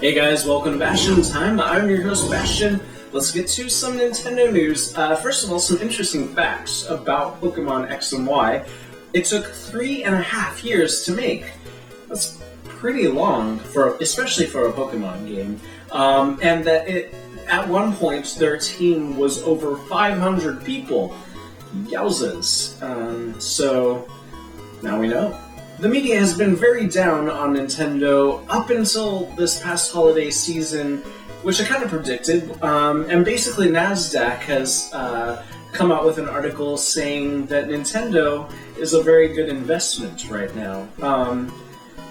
Hey guys, welcome to Bastion Time. I'm your host, Bastion. Let's get to some Nintendo news. First of all, some interesting facts about Pokemon X and Y. It took 3.5 years to make. That's pretty long, especially for a Pokemon game. And that at one point, their team was over 500 people. Yowzas. So, now we know. The media has been very down on Nintendo up until this past holiday season, which I kind of predicted, and basically NASDAQ has come out with an article saying that Nintendo is a very good investment right now,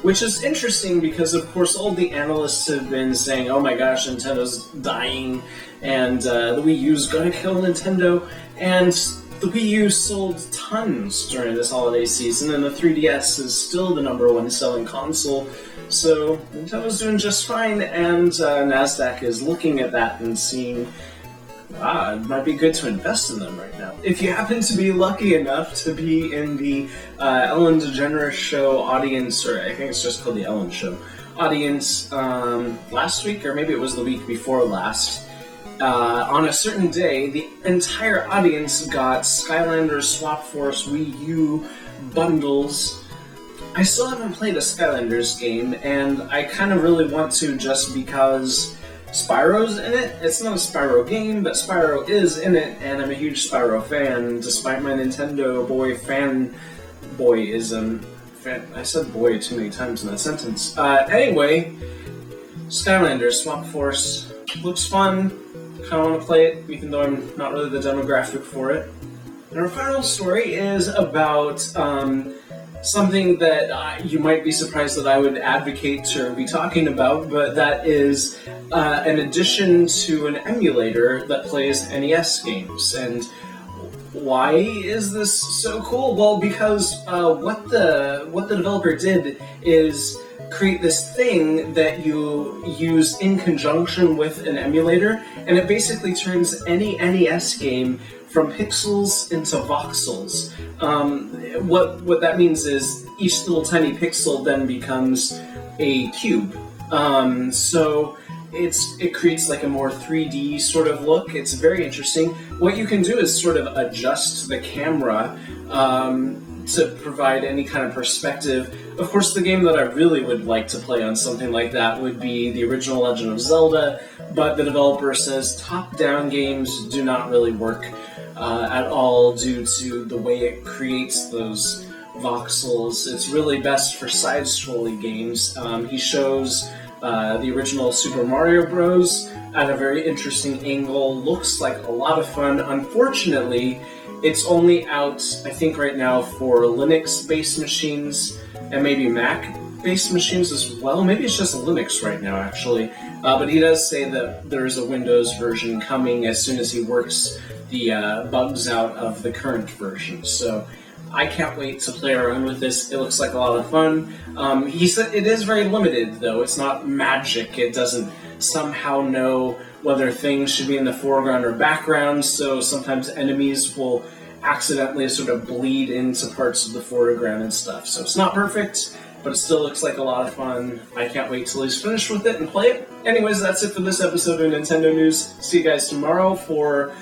which is interesting because, of course, all the analysts have been saying, oh my gosh, Nintendo's dying, and the Wii U's gonna kill Nintendo, and the Wii U sold tons during this holiday season, and the 3DS is still the #1 selling console, so Nintendo's doing just fine, and NASDAQ is looking at that and seeing, it might be good to invest in them right now. If you happen to be lucky enough to be in the Ellen DeGeneres Show audience, or I think it's just called the Ellen Show audience, last week, or maybe it was the week before last, on a certain day, the entire audience got Skylanders Swap Force Wii U bundles. I still haven't played a Skylanders game, and I kind of really want to just because Spyro's in it. It's not a Spyro game, but Spyro is in it, and I'm a huge Spyro fan, despite my Nintendo boy fanboyism. I said boy too many times in that sentence. Anyway, Skylanders Swap Force looks fun. I want to play it, even though I'm not really the demographic for it. And our final story is about something that you might be surprised that I would advocate to be talking about, but that is an addition to an emulator that plays NES games. And why is this so cool? Well, because what the developer did is create this thing that you use in conjunction with an emulator, and it basically turns any NES game from pixels into voxels. What that means is each little tiny pixel then becomes a cube. So it creates like a more 3D sort of look. It's very interesting. What you can do is sort of adjust the camera to provide any kind of perspective. Of course, the game that I really would like to play on something like that would be the original Legend of Zelda, but the developer says top-down games do not really work at all due to the way it creates those voxels. It's really best for side-scrolling games. He shows the original Super Mario Bros. At a very interesting angle. Looks like a lot of fun. Unfortunately, it's only out, I think, right now for Linux-based machines and maybe Mac-based machines as well. Maybe it's just Linux right now, actually. But he does say that there's a Windows version coming as soon as he works the bugs out of the current version. So I can't wait to play around with this. It looks like a lot of fun. He said it is very limited, though. It's not magic. It doesn't somehow know whether things should be in the foreground or background, so sometimes enemies will accidentally sort of bleed into parts of the foreground and stuff. So it's not perfect, but it still looks like a lot of fun. I can't wait till he's finished with it and play it. Anyways, that's it for this episode of Nintendo News. See you guys tomorrow for,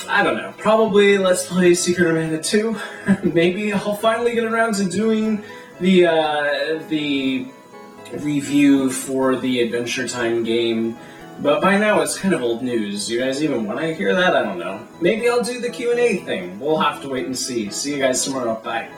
I don't know, probably Let's Play Secret of Mana 2. Maybe I'll finally get around to doing the review for the Adventure Time game, but by now it's kind of old news. You guys even want to hear that? I don't know. Maybe I'll do the Q&A thing. We'll have to wait and see. See you guys tomorrow. Bye.